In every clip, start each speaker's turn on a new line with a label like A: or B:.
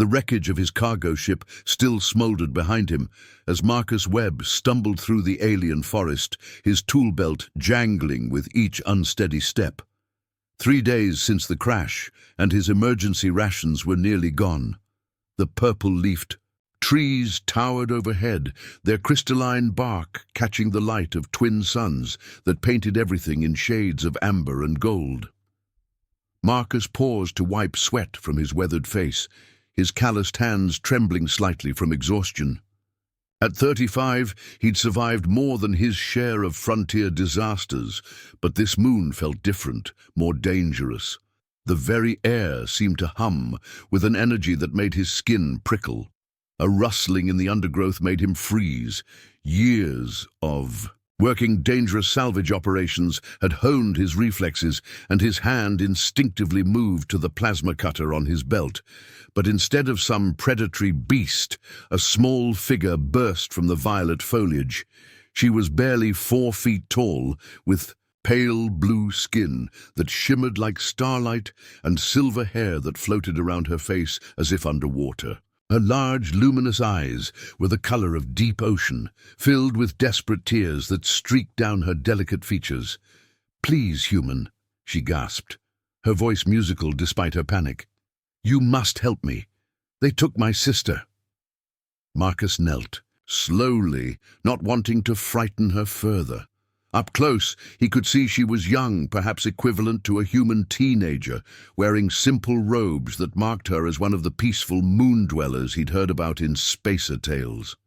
A: The wreckage of his cargo ship still smoldered behind him as Marcus Webb stumbled through the alien forest, his tool belt jangling with each unsteady step. 3 days since the crash, and his emergency rations were nearly gone. The purple-leafed trees towered overhead, their crystalline bark catching the light of twin suns that painted everything in shades of amber and gold. Marcus paused to wipe sweat from his weathered face, his calloused hands trembling slightly from exhaustion. At 35, he'd survived more than his share of frontier disasters, but this moon felt different, more dangerous. The very air seemed to hum with an energy that made his skin prickle. A rustling in the undergrowth made him freeze. Years of working dangerous salvage operations had honed his reflexes, and his hand instinctively moved to the plasma cutter on his belt. But instead of some predatory beast, a small figure burst from the violet foliage. She was barely 4 feet tall, with pale blue skin that shimmered like starlight and silver hair that floated around her face as if underwater. Her large, luminous eyes were the color of deep ocean, filled with desperate tears that streaked down her delicate features. "Please, human," she gasped, her voice musical despite her panic. "You must help me. They took my sister." Marcus knelt, slowly, not wanting to frighten her further. Up close, he could see she was young, perhaps equivalent to a human teenager, wearing simple robes that marked her as one of the peaceful moon-dwellers he'd heard about in spacer tales.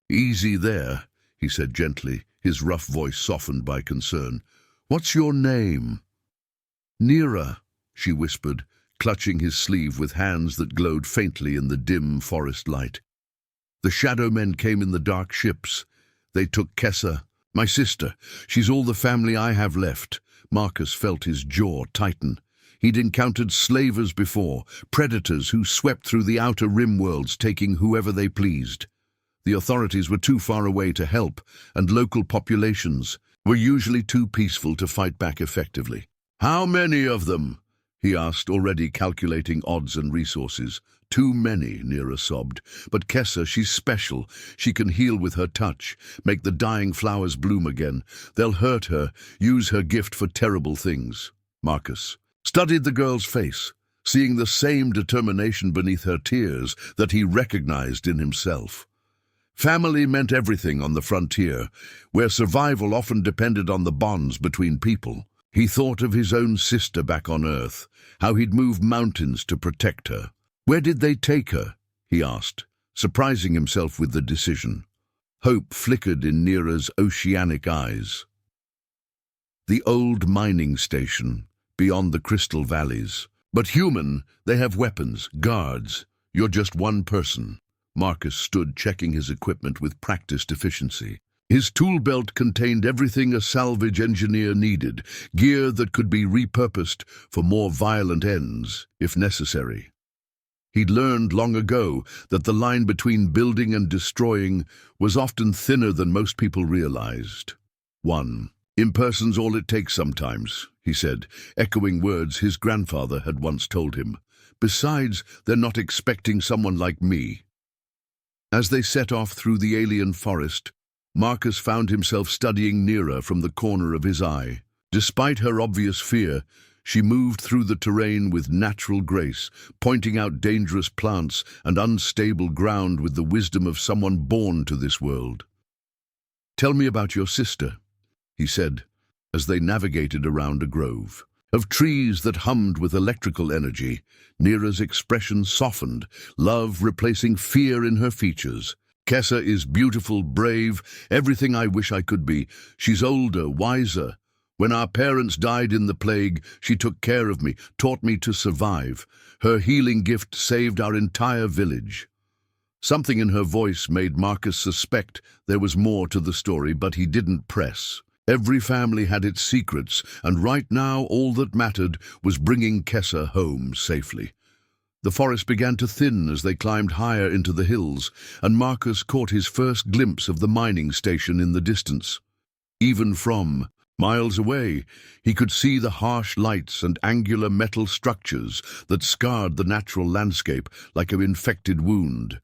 A: "Easy there," he said gently, his rough voice softened by concern. "What's your name?" "Nira," she whispered, clutching his sleeve with hands that glowed faintly in the dim forest light. "The shadow men came in the dark ships. They took Kessa, my sister. She's all the family I have left." Marcus felt his jaw tighten. He'd encountered slavers before, predators who swept through the outer rim worlds, taking whoever they pleased. The authorities were too far away to help, and local populations were usually too peaceful to fight back effectively. "How many of them?" he asked, already calculating odds and resources. "Too many," Nira sobbed. "But Kessa, she's special. She can heal with her touch, make the dying flowers bloom again. They'll hurt her, use her gift for terrible things." Marcus studied the girl's face, seeing the same determination beneath her tears that he recognized in himself. Family meant everything on the frontier, where survival often depended on the bonds between people. He thought of his own sister back on Earth, how he'd moved mountains to protect her. "Where did they take her?" he asked, surprising himself with the decision. Hope flickered in Nira's oceanic eyes. "The old mining station, beyond the crystal valleys. But human, they have weapons, guards. You're just one person." Marcus stood checking his equipment with practiced efficiency. His tool belt contained everything a salvage engineer needed, gear that could be repurposed for more violent ends, if necessary. He'd learned long ago that the line between building and destroying was often thinner than most people realized. "Imperson's all it takes sometimes," he said, echoing words his grandfather had once told him. "Besides, they're not expecting someone like me." As they set off through the alien forest, Marcus found himself studying Nira from the corner of his eye. Despite her obvious fear, she moved through the terrain with natural grace, pointing out dangerous plants and unstable ground with the wisdom of someone born to this world. "Tell me about your sister," he said, as they navigated around a grove of trees that hummed with electrical energy. Nira's expression softened, love replacing fear in her features. "Kessa is beautiful, brave, everything I wish I could be. She's older, wiser. When our parents died in the plague, she took care of me, taught me to survive. Her healing gift saved our entire village." Something in her voice made Marcus suspect there was more to the story, but he didn't press. Every family had its secrets, and right now all that mattered was bringing Kessa home safely. The forest began to thin as they climbed higher into the hills, and Marcus caught his first glimpse of the mining station in the distance. Even from Miles away, he could see the harsh lights and angular metal structures that scarred the natural landscape like an infected wound.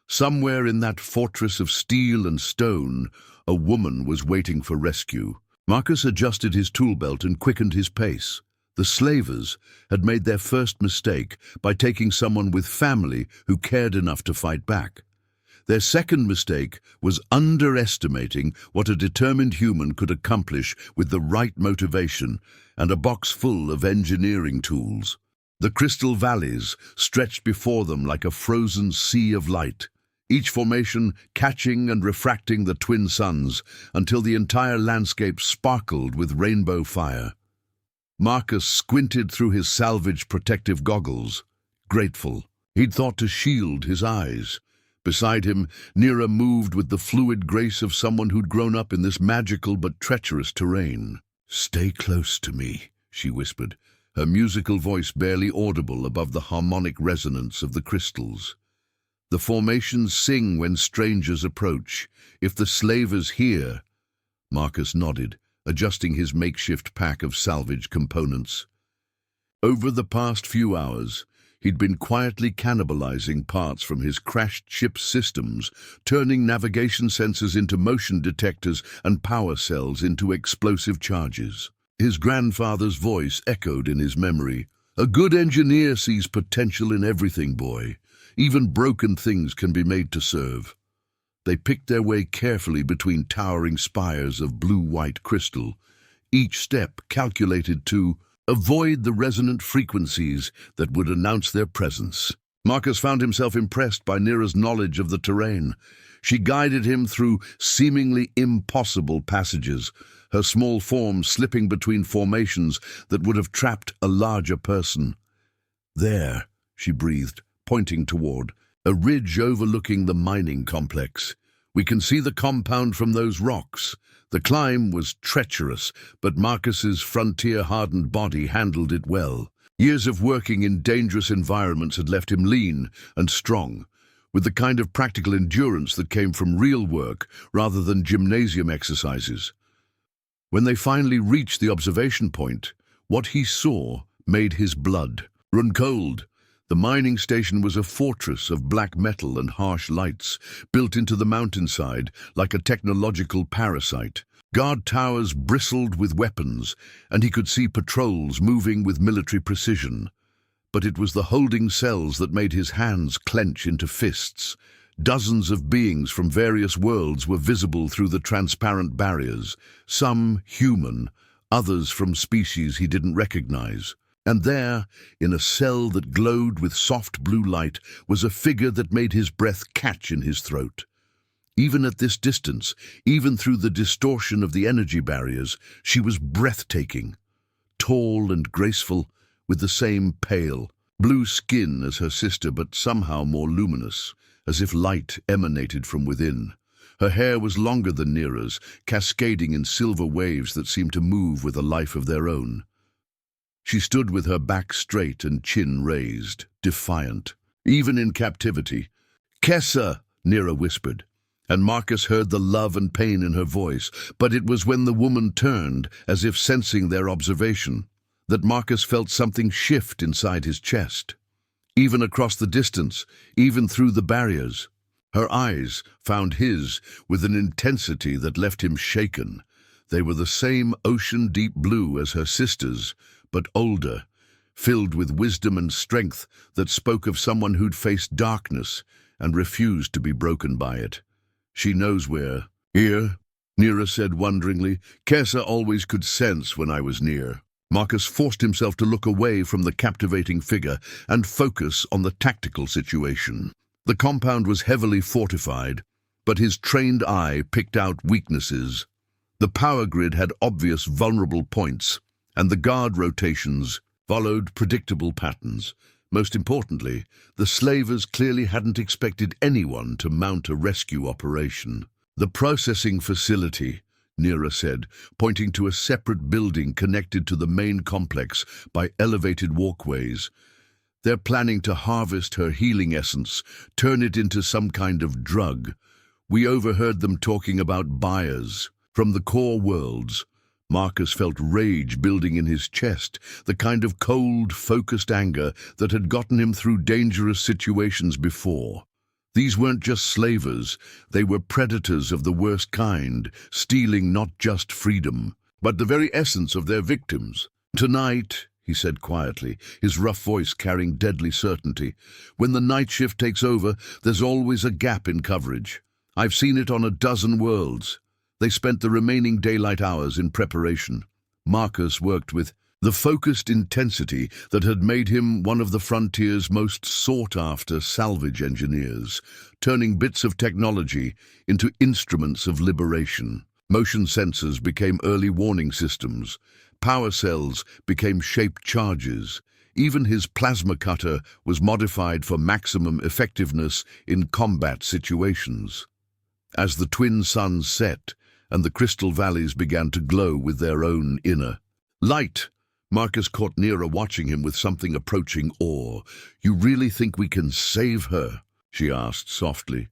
A: Somewhere in that fortress of steel and stone, a woman was waiting for rescue. Marcus adjusted his tool belt and quickened his pace. The slavers had made their first mistake by taking someone with family who cared enough to fight back. Their second mistake was underestimating what a determined human could accomplish with the right motivation and a box full of engineering tools. The crystal valleys stretched before them like a frozen sea of light, each formation catching and refracting the twin suns until the entire landscape sparkled with rainbow fire. Marcus squinted through his salvaged protective goggles, grateful. He'd thought to shield his eyes. Beside him, Nira moved with the fluid grace of someone who'd grown up in this magical but treacherous terrain. "Stay close to me," she whispered, her musical voice barely audible above the harmonic resonance of the crystals. "The formations sing when strangers approach. If the slavers hear—" Marcus nodded, adjusting his makeshift pack of salvage components. Over the past few hours, he'd been quietly cannibalizing parts from his crashed ship's systems, turning navigation sensors into motion detectors and power cells into explosive charges. His grandfather's voice echoed in his memory. "A good engineer sees potential in everything, boy. Even broken things can be made to serve." They picked their way carefully between towering spires of blue-white crystal, each step calculated to avoid the resonant frequencies that would announce their presence. Marcus found himself impressed by Nira's knowledge of the terrain. She guided him through seemingly impossible passages, her small form slipping between formations that would have trapped a larger person. "There," she breathed, pointing toward a ridge overlooking the mining complex. "We can see the compound from those rocks." The climb was treacherous, but Marcus's frontier-hardened body handled it well. Years of working in dangerous environments had left him lean and strong, with the kind of practical endurance that came from real work rather than gymnasium exercises. When they finally reached the observation point, what he saw made his blood run cold. The mining station was a fortress of black metal and harsh lights, built into the mountainside like a technological parasite. Guard towers bristled with weapons, and he could see patrols moving with military precision. But it was the holding cells that made his hands clench into fists. Dozens of beings from various worlds were visible through the transparent barriers, some human, others from species he didn't recognize. And there, in a cell that glowed with soft blue light, was a figure that made his breath catch in his throat. Even at this distance, even through the distortion of the energy barriers, she was breathtaking. Tall and graceful, with the same pale, blue skin as her sister, but somehow more luminous, as if light emanated from within. Her hair was longer than Nira's, cascading in silver waves that seemed to move with a life of their own. She stood with her back straight and chin raised, defiant. Even in captivity. "Kessa," Nira whispered, and Marcus heard the love and pain in her voice, but it was when the woman turned, as if sensing their observation, that Marcus felt something shift inside his chest. Even across the distance, even through the barriers, her eyes found his with an intensity that left him shaken. They were the same ocean-deep blue as her sister's, but older, filled with wisdom and strength that spoke of someone who'd faced darkness and refused to be broken by it. "She knows where." "Here," Nira said wonderingly. "Kessa always could sense when I was near." Marcus forced himself to look away from the captivating figure and focus on the tactical situation. The compound was heavily fortified, but his trained eye picked out weaknesses. The power grid had obvious vulnerable points, and the guard rotations followed predictable patterns. Most importantly, the slavers clearly hadn't expected anyone to mount a rescue operation. "The processing facility," Nira said, pointing to a separate building connected to the main complex by elevated walkways. "They're planning to harvest her healing essence, turn it into some kind of drug. We overheard them talking about buyers from the core worlds, Marcus felt rage building in his chest, the kind of cold, focused anger that had gotten him through dangerous situations before. These weren't just slavers, they were predators of the worst kind, stealing not just freedom, but the very essence of their victims. "Tonight," he said quietly, his rough voice carrying deadly certainty, "when the night shift takes over, there's always a gap in coverage. I've seen it on a dozen worlds." They spent the remaining daylight hours in preparation. Marcus worked with the focused intensity that had made him one of the frontier's most sought-after salvage engineers, turning bits of technology into instruments of liberation. Motion sensors became early warning systems. Power cells became shaped charges. Even his plasma cutter was modified for maximum effectiveness in combat situations. As the twin suns set and the crystal valleys began to glow with their own inner light, Marcus caught Nera watching him with something approaching awe. "You really think we can save her?" she asked softly.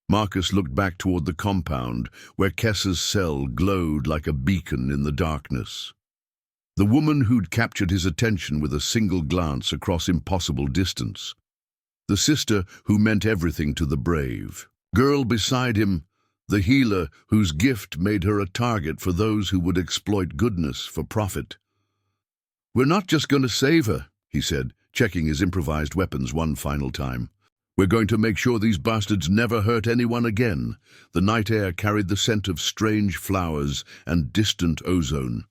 A: Marcus looked back toward the compound, where Kessa's cell glowed like a beacon in the darkness. The woman who'd captured his attention with a single glance across impossible distance. The sister who meant everything to the brave. Girl beside him, the healer whose gift made her a target for those who would exploit goodness for profit. "We're not just going to save her," he said, checking his improvised weapons one final time. "We're going to make sure these bastards never hurt anyone again." The night air carried the scent of strange flowers and distant ozone.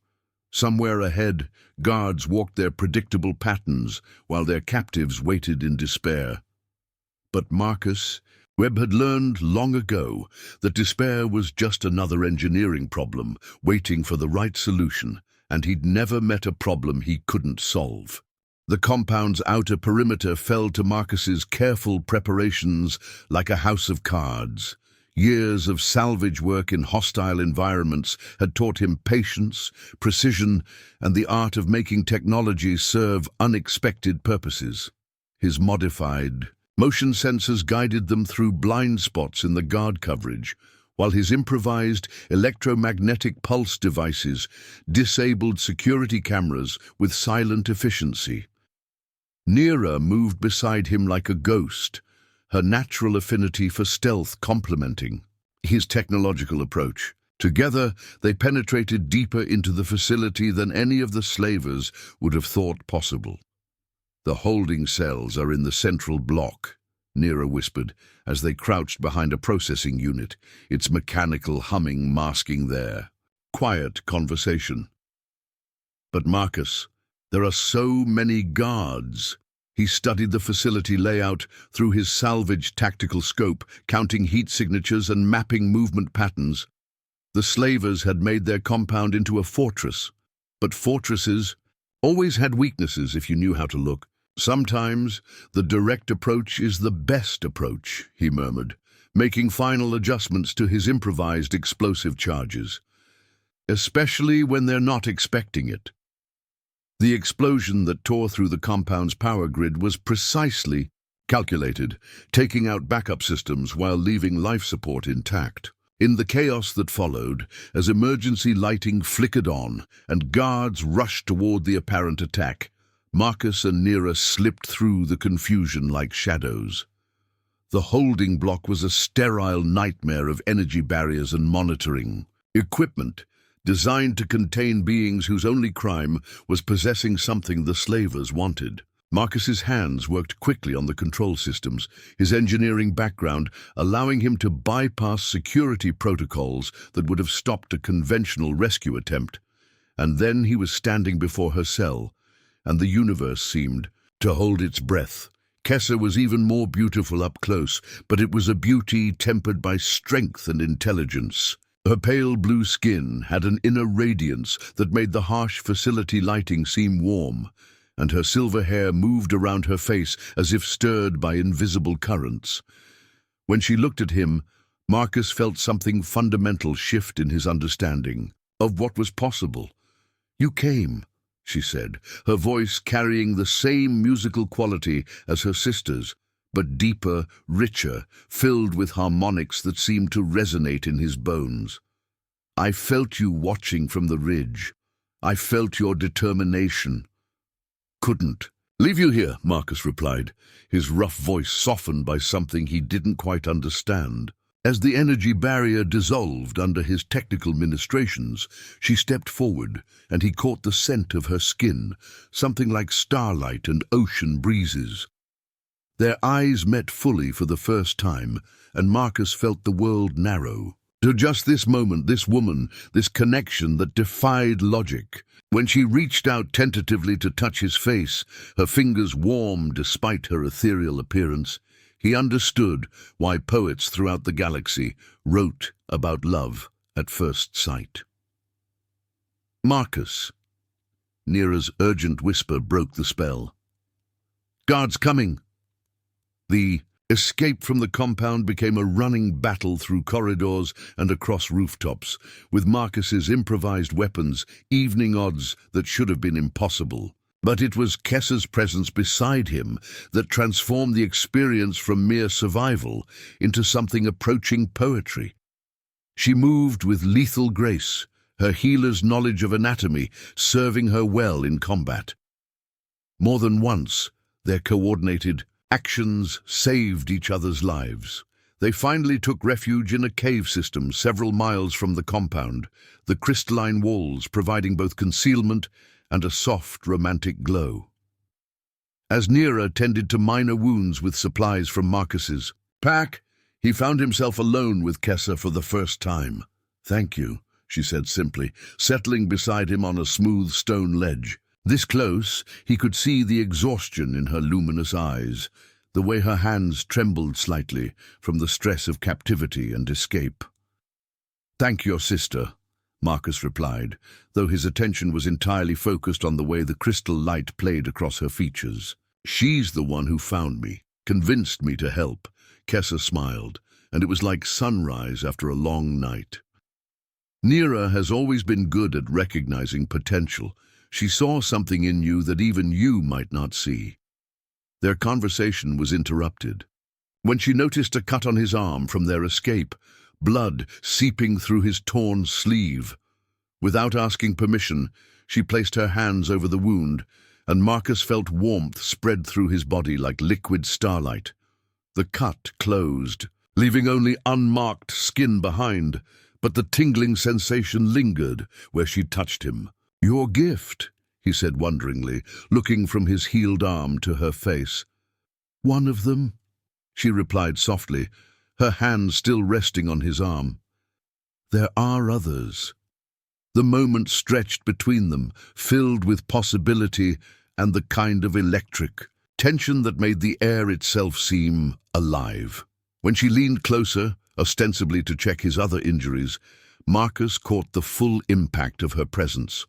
A: Somewhere ahead, guards walked their predictable patterns while their captives waited in despair. But Marcus, Webb had learned long ago that despair was just another engineering problem waiting for the right solution, and he'd never met a problem he couldn't solve. The compound's outer perimeter fell to Marcus's careful preparations like a house of cards. Years of salvage work in hostile environments had taught him patience, precision, and the art of making technology serve unexpected purposes. His modified motion sensors guided them through blind spots in the guard coverage, while his improvised electromagnetic pulse devices disabled security cameras with silent efficiency. Nera moved beside him like a ghost, her natural affinity for stealth complementing his technological approach. Together, they penetrated deeper into the facility than any of the slavers would have thought possible. "The holding cells are in the central block," Nera whispered, as they crouched behind a processing unit, its mechanical humming masking their quiet conversation. "But Marcus, there are so many guards." He studied the facility layout through his salvage tactical scope, counting heat signatures and mapping movement patterns. The slavers had made their compound into a fortress, but fortresses always had weaknesses if you knew how to look. "Sometimes the direct approach is the best approach," he murmured, making final adjustments to his improvised explosive charges, "especially when they're not expecting it." The explosion that tore through the compound's power grid was precisely calculated, taking out backup systems while leaving life support intact. In the chaos that followed, as emergency lighting flickered on and guards rushed toward the apparent attack, Marcus and Nera slipped through the confusion like shadows. The holding block was a sterile nightmare of energy barriers and monitoring equipment, designed to contain beings whose only crime was possessing something the slavers wanted. Marcus's hands worked quickly on the control systems, his engineering background allowing him to bypass security protocols that would have stopped a conventional rescue attempt. And then he was standing before her cell, and the universe seemed to hold its breath. Kessa was even more beautiful up close, but it was a beauty tempered by strength and intelligence. Her pale blue skin had an inner radiance that made the harsh facility lighting seem warm, and her silver hair moved around her face as if stirred by invisible currents. When she looked at him, Marcus felt something fundamental shift in his understanding of what was possible. "You came," she said, her voice carrying the same musical quality as her sister's, but deeper, richer, filled with harmonics that seemed to resonate in his bones. I felt you watching from the ridge. I felt your determination. Couldn't leave you here, Marcus replied, his rough voice softened by something he didn't quite understand. As the energy barrier dissolved under his technical ministrations, she stepped forward, and he caught the scent of her skin, something like starlight and ocean breezes. Their eyes met fully for the first time, and Marcus felt the world narrow. To just this moment, this woman, this connection that defied logic. When she reached out tentatively to touch his face, her fingers warm despite her ethereal appearance, he understood why poets throughout the galaxy wrote about love at first sight. Marcus. Neera's urgent whisper broke the spell. Guards coming! The escape from the compound became a running battle through corridors and across rooftops, with Marcus's improvised weapons evening odds that should have been impossible. But it was Kessa's presence beside him that transformed the experience from mere survival into something approaching poetry. She moved with lethal grace, her healer's knowledge of anatomy serving her well in combat. More than once, their coordinated actions saved each other's lives. They finally took refuge in a cave system several miles from the compound, the crystalline walls providing both concealment and a soft, romantic glow. As Neera tended to minor wounds with supplies from Marcus's pack, he found himself alone with Kessa for the first time. Thank you, she said simply, settling beside him on a smooth stone ledge. This close, he could see the exhaustion in her luminous eyes, the way her hands trembled slightly from the stress of captivity and escape. Thank your sister, Marcus replied, though his attention was entirely focused on the way the crystal light played across her features. She's the one who found me, convinced me to help. Kessa smiled, and it was like sunrise after a long night. Neera has always been good at recognizing potential. She saw something in you that even you might not see. Their conversation was interrupted when she noticed a cut on his arm from their escape, blood seeping through his torn sleeve. Without asking permission, she placed her hands over the wound, and Marcus felt warmth spread through his body like liquid starlight. The cut closed, leaving only unmarked skin behind, but the tingling sensation lingered where she touched him. Your gift, he said wonderingly, looking from his healed arm to her face. One of them, she replied softly, her hand still resting on his arm. There are others. The moment stretched between them, filled with possibility and the kind of electric tension that made the air itself seem alive. When she leaned closer, ostensibly to check his other injuries, Marcus caught the full impact of her presence.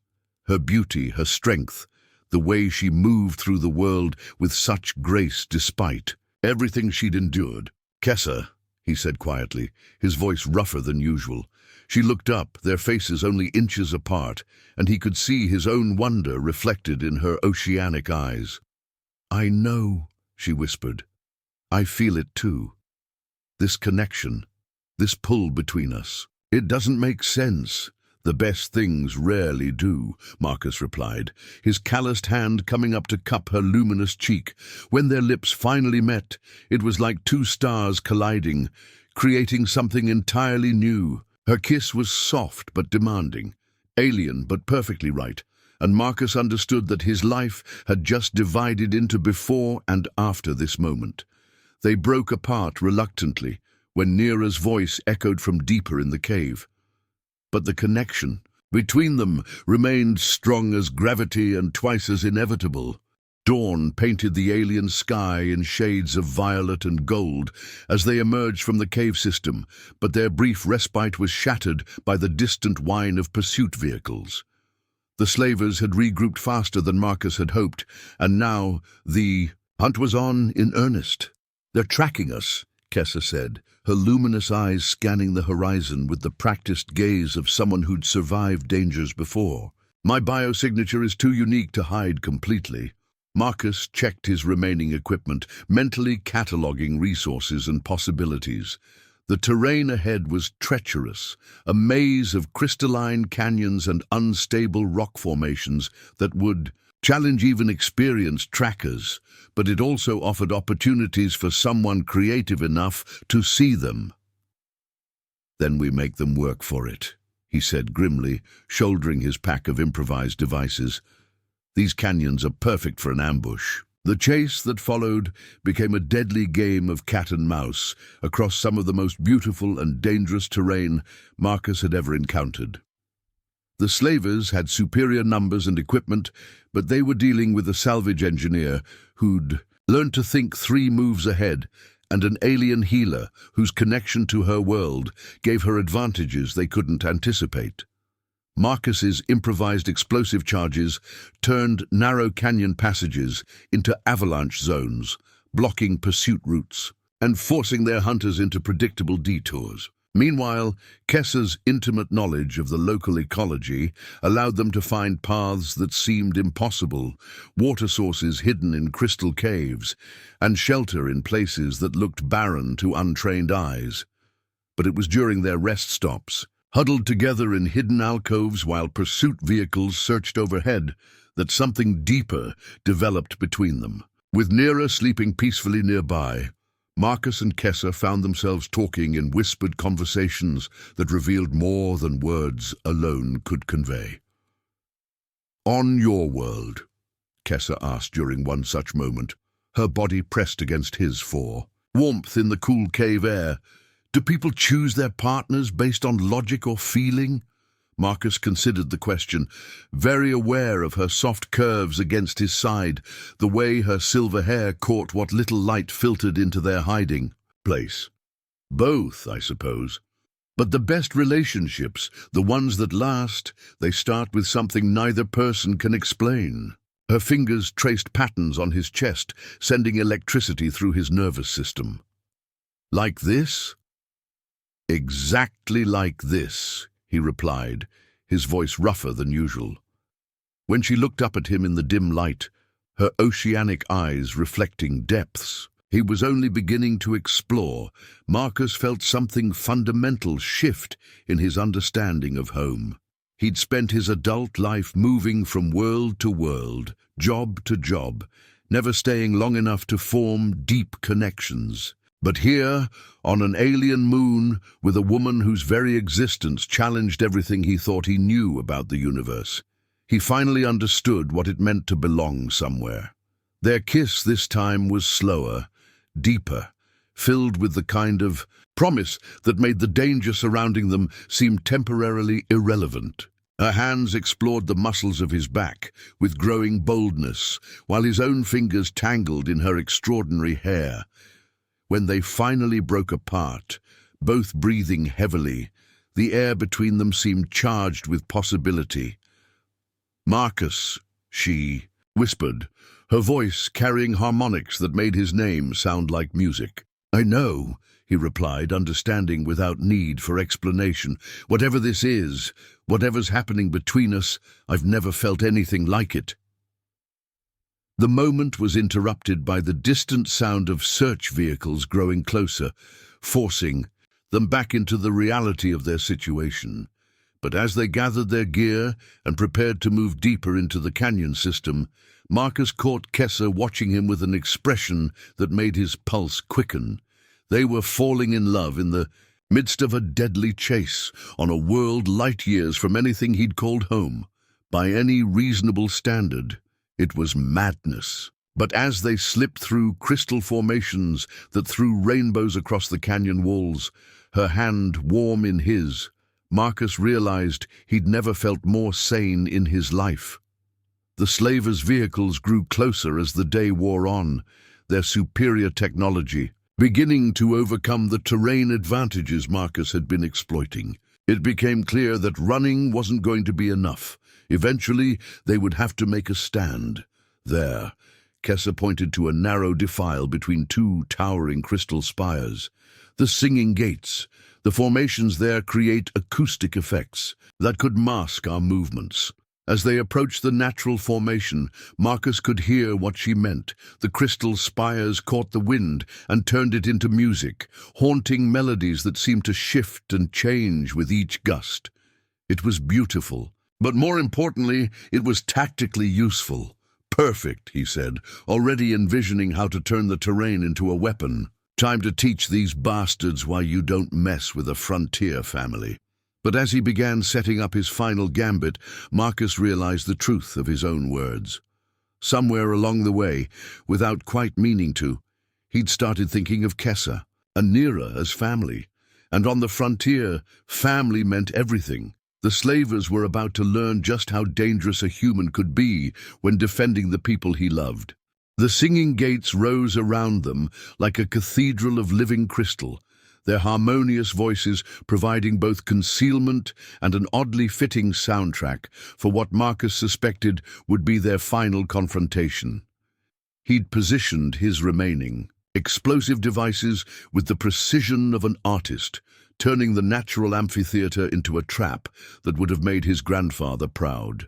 A: Her beauty, her strength, the way she moved through the world with such grace despite everything she'd endured. Kessa, he said quietly, his voice rougher than usual. She looked up, their faces only inches apart, and he could see his own wonder reflected in her oceanic eyes. I know, she whispered. I feel it too. This connection, this pull between us. It doesn't make sense. The best things rarely do, Marcus replied, his calloused hand coming up to cup her luminous cheek. When their lips finally met, it was like two stars colliding, creating something entirely new. Her kiss was soft but demanding, alien but perfectly right, and Marcus understood that his life had just divided into before and after this moment. They broke apart reluctantly when Neera's voice echoed from deeper in the cave. But the connection between them remained strong as gravity and twice as inevitable. Dawn painted the alien sky in shades of violet and gold as they emerged from the cave system, but their brief respite was shattered by the distant whine of pursuit vehicles. The slavers had regrouped faster than Marcus had hoped, and now the hunt was on in earnest. They're tracking us, Kessa said, her luminous eyes scanning the horizon with the practiced gaze of someone who'd survived dangers before. My biosignature is too unique to hide completely. Marcus checked his remaining equipment, mentally cataloging resources and possibilities. The terrain ahead was treacherous, a maze of crystalline canyons and unstable rock formations that would challenge even experienced trackers, but it also offered opportunities for someone creative enough to see them. "Then we make them work for it," he said grimly, shouldering his pack of improvised devices. "These canyons are perfect for an ambush." The chase that followed became a deadly game of cat and mouse across some of the most beautiful and dangerous terrain Marcus had ever encountered. The slavers had superior numbers and equipment, but they were dealing with a salvage engineer who'd learned to think 3 moves ahead, and an alien healer whose connection to her world gave her advantages they couldn't anticipate. Marcus's improvised explosive charges turned narrow canyon passages into avalanche zones, blocking pursuit routes and forcing their hunters into predictable detours. Meanwhile, Kessa's intimate knowledge of the local ecology allowed them to find paths that seemed impossible, water sources hidden in crystal caves, and shelter in places that looked barren to untrained eyes. But it was during their rest stops, huddled together in hidden alcoves while pursuit vehicles searched overhead, that something deeper developed between them. With Nera sleeping peacefully nearby, Marcus and Kessa found themselves talking in whispered conversations that revealed more than words alone could convey. "On your world," Kessa asked during one such moment, her body pressed against his warmth in the cool cave air, "do people choose their partners based on logic or feeling?" Marcus considered the question, very aware of her soft curves against his side, the way her silver hair caught what little light filtered into their hiding place. "Both, I suppose. But the best relationships, the ones that last, they start with something neither person can explain." Her fingers traced patterns on his chest, sending electricity through his nervous system. "Like this?" "Exactly like this," he replied, his voice rougher than usual. When she looked up at him in the dim light, her oceanic eyes reflecting depths he was only beginning to explore, Marcus felt something fundamental shift in his understanding of home. He'd spent his adult life moving from world to world, job to job, never staying long enough to form deep connections. But here, on an alien moon, with a woman whose very existence challenged everything he thought he knew about the universe, he finally understood what it meant to belong somewhere. Their kiss this time was slower, deeper, filled with the kind of promise that made the danger surrounding them seem temporarily irrelevant. Her hands explored the muscles of his back with growing boldness, while his own fingers tangled in her extraordinary hair. When they finally broke apart, both breathing heavily, the air between them seemed charged with possibility. "Marcus," she whispered, her voice carrying harmonics that made his name sound like music. "I know," he replied, understanding without need for explanation. "Whatever this is, whatever's happening between us, I've never felt anything like it." The moment was interrupted by the distant sound of search vehicles growing closer, forcing them back into the reality of their situation. But as they gathered their gear and prepared to move deeper into the canyon system, Marcus caught Kessa watching him with an expression that made his pulse quicken. They were falling in love in the midst of a deadly chase on a world light years from anything he'd called home. By any reasonable standard, it was madness. But as they slipped through crystal formations that threw rainbows across the canyon walls, her hand warm in his, Marcus realized he'd never felt more sane in his life. The slavers' vehicles grew closer as the day wore on, their superior technology beginning to overcome the terrain advantages Marcus had been exploiting. It became clear that running wasn't going to be enough. Eventually, they would have to make a stand. There, Kessa pointed to a narrow defile between 2 towering crystal spires. The singing gates. The formations there create acoustic effects that could mask our movements. As they approached the natural formation, Marcus could hear what she meant. The crystal spires caught the wind and turned it into music, haunting melodies that seemed to shift and change with each gust. It was beautiful, but more importantly, it was tactically useful. "Perfect," he said, already envisioning how to turn the terrain into a weapon. "Time to teach these bastards why you don't mess with a frontier family." But as he began setting up his final gambit, Marcus realized the truth of his own words. Somewhere along the way, without quite meaning to, he'd started thinking of Kessa and Nira as family. And on the frontier, family meant everything. The slavers were about to learn just how dangerous a human could be when defending the people he loved. The singing gates rose around them like a cathedral of living crystal, their harmonious voices providing both concealment and an oddly fitting soundtrack for what Marcus suspected would be their final confrontation. He'd positioned his remaining explosive devices with the precision of an artist, turning the natural amphitheater into a trap that would have made his grandfather proud.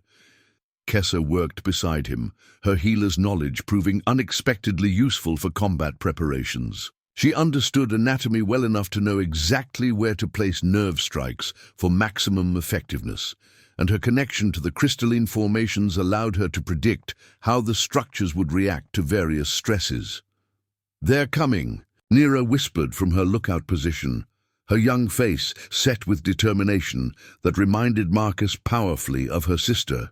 A: Kessa worked beside him, her healer's knowledge proving unexpectedly useful for combat preparations. She understood anatomy well enough to know exactly where to place nerve strikes for maximum effectiveness, and her connection to the crystalline formations allowed her to predict how the structures would react to various stresses. "They're coming," Nira whispered from her lookout position, her young face set with determination that reminded Marcus powerfully of her sister.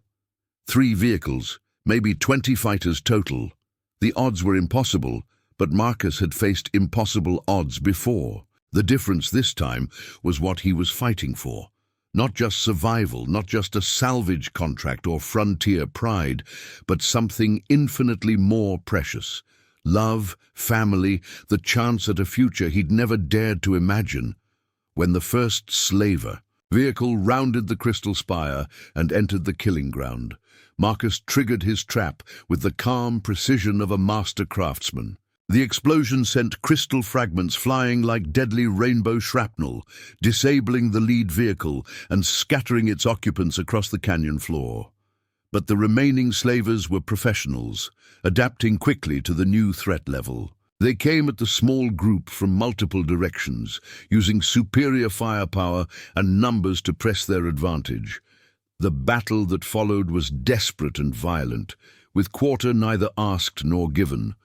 A: 3 vehicles, maybe 20 fighters total. The odds were impossible, but Marcus had faced impossible odds before. The difference this time was what he was fighting for. Not just survival, not just a salvage contract or frontier pride, but something infinitely more precious. Love, family, the chance at a future he'd never dared to imagine. When the first slaver vehicle rounded the crystal spire and entered the killing ground, Marcus triggered his trap with the calm precision of a master craftsman. The explosion sent crystal fragments flying like deadly rainbow shrapnel, disabling the lead vehicle and scattering its occupants across the canyon floor. But the remaining slavers were professionals, adapting quickly to the new threat level. They came at the small group from multiple directions, using superior firepower and numbers to press their advantage. The battle that followed was desperate and violent, with quarter neither asked nor given.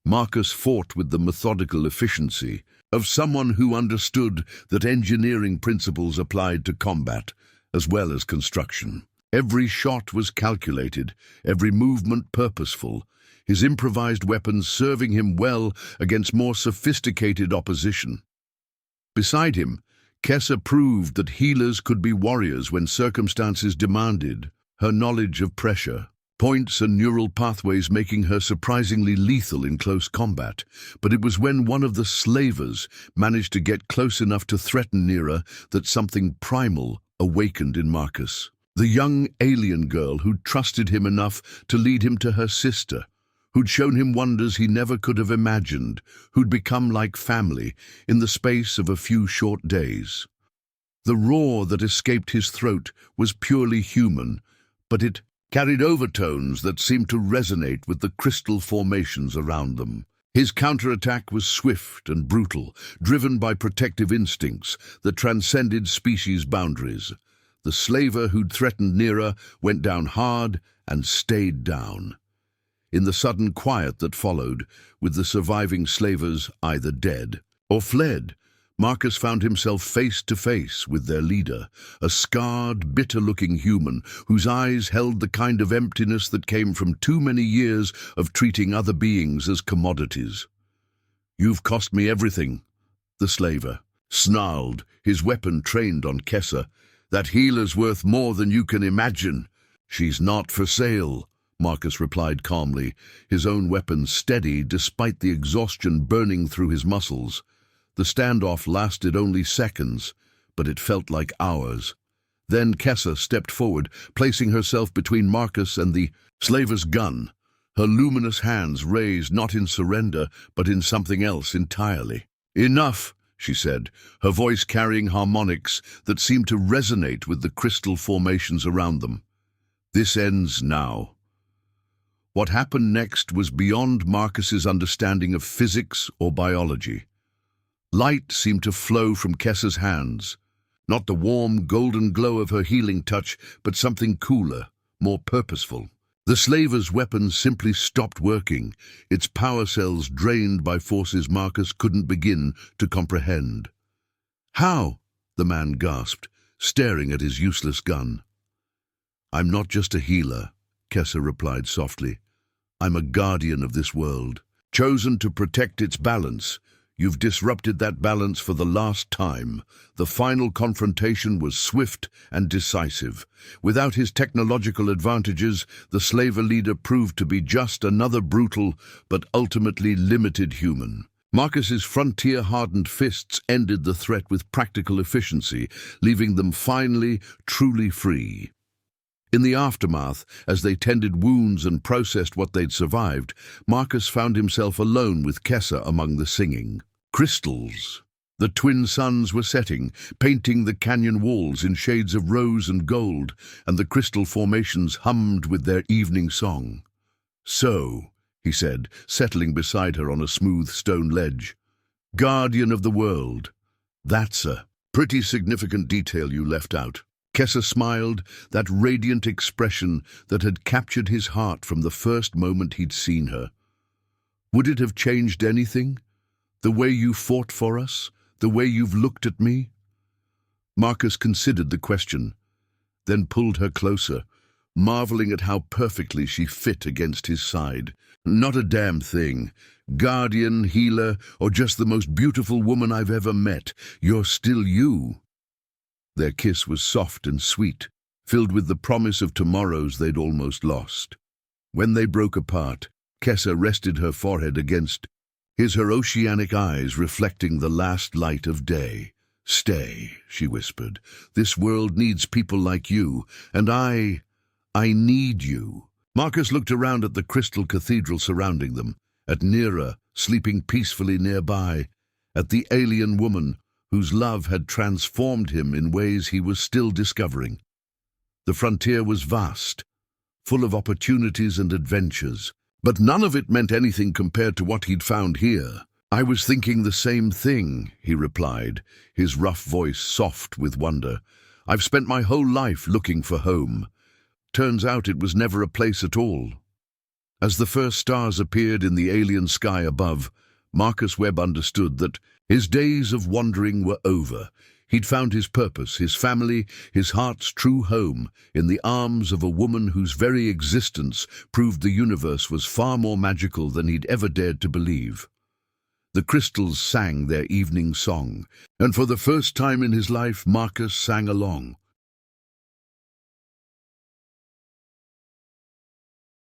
A: Marcus fought with the methodical efficiency of someone who understood that engineering principles applied to combat as well as construction. Every shot was calculated, every movement purposeful, his improvised weapons serving him well against more sophisticated opposition. Beside him, Kessa proved that healers could be warriors when circumstances demanded. Her knowledge of pressure, points and neural pathways making her surprisingly lethal in close combat. But it was when one of the slavers managed to get close enough to threaten Nira that something primal awakened in Marcus. The young alien girl who'd trusted him enough to lead him to her sister, who'd shown him wonders he never could have imagined, who'd become like family in the space of a few short days. The roar that escaped his throat was purely human, but it carried overtones that seemed to resonate with the crystal formations around them. His counterattack was swift and brutal, driven by protective instincts that transcended species boundaries. The slaver who'd threatened Nira went down hard and stayed down. In the sudden quiet that followed, with the surviving slavers either dead or fled, Marcus found himself face to face with their leader, a scarred, bitter-looking human whose eyes held the kind of emptiness that came from too many years of treating other beings as commodities. "You've cost me everything," the slaver snarled, his weapon trained on Kessa. "That healer's worth more than you can imagine." "She's not for sale," Marcus replied calmly, his own weapon steady despite the exhaustion burning through his muscles. The standoff lasted only seconds, but it felt like hours. Then Kessa stepped forward, placing herself between Marcus and the slaver's gun, her luminous hands raised not in surrender, but in something else entirely. "Enough," she said, her voice carrying harmonics that seemed to resonate with the crystal formations around them. This ends now. What happened next was beyond Marcus's understanding of physics or biology. Light seemed to flow from Kessa's hands, not the warm, golden glow of her healing touch, but something cooler, more purposeful. The slaver's weapon simply stopped working, its power cells drained by forces Marcus couldn't begin to comprehend. "How?" the man gasped, staring at his useless gun. "I'm not just a healer," Kessa replied softly. "I'm a guardian of this world, chosen to protect its balance. You've disrupted that balance for the last time." The final confrontation was swift and decisive. Without his technological advantages, the slaver leader proved to be just another brutal but ultimately limited human. Marcus's frontier-hardened fists ended the threat with practical efficiency, leaving them finally, truly free. In the aftermath, as they tended wounds and processed what they'd survived, Marcus found himself alone with Kessa among the singing crystals. The twin suns were setting, painting the canyon walls in shades of rose and gold, and the crystal formations hummed with their evening song. "So," he said, settling beside her on a smooth stone ledge, "guardian of the world, that's a pretty significant detail you left out." Kessa smiled, that radiant expression that had captured his heart from the first moment he'd seen her. "Would it have changed anything? The way you fought for us? The way you've looked at me?" Marcus considered the question, then pulled her closer, marveling at how perfectly she fit against his side. "Not a damn thing. Guardian, healer, or just the most beautiful woman I've ever met. You're still you." Their kiss was soft and sweet, filled with the promise of tomorrows they'd almost lost. When they broke apart, Kessa rested her forehead against her oceanic eyes reflecting the last light of day. "Stay," she whispered. "This world needs people like you, and I need you." Marcus looked around at the crystal cathedral surrounding them, at Nera sleeping peacefully nearby, at the alien woman whose love had transformed him in ways he was still discovering. The frontier was vast, full of opportunities and adventures, but none of it meant anything compared to what he'd found here. "I was thinking the same thing," he replied, his rough voice soft with wonder. "I've spent my whole life looking for home. Turns out it was never a place at all." As the first stars appeared in the alien sky above, Marcus Webb understood that his days of wandering were over. He'd found his purpose, his family, his heart's true home, in the arms of a woman whose very existence proved the universe was far more magical than he'd ever dared to believe. The crystals sang their evening song, and for the first time in his life, Marcus sang along.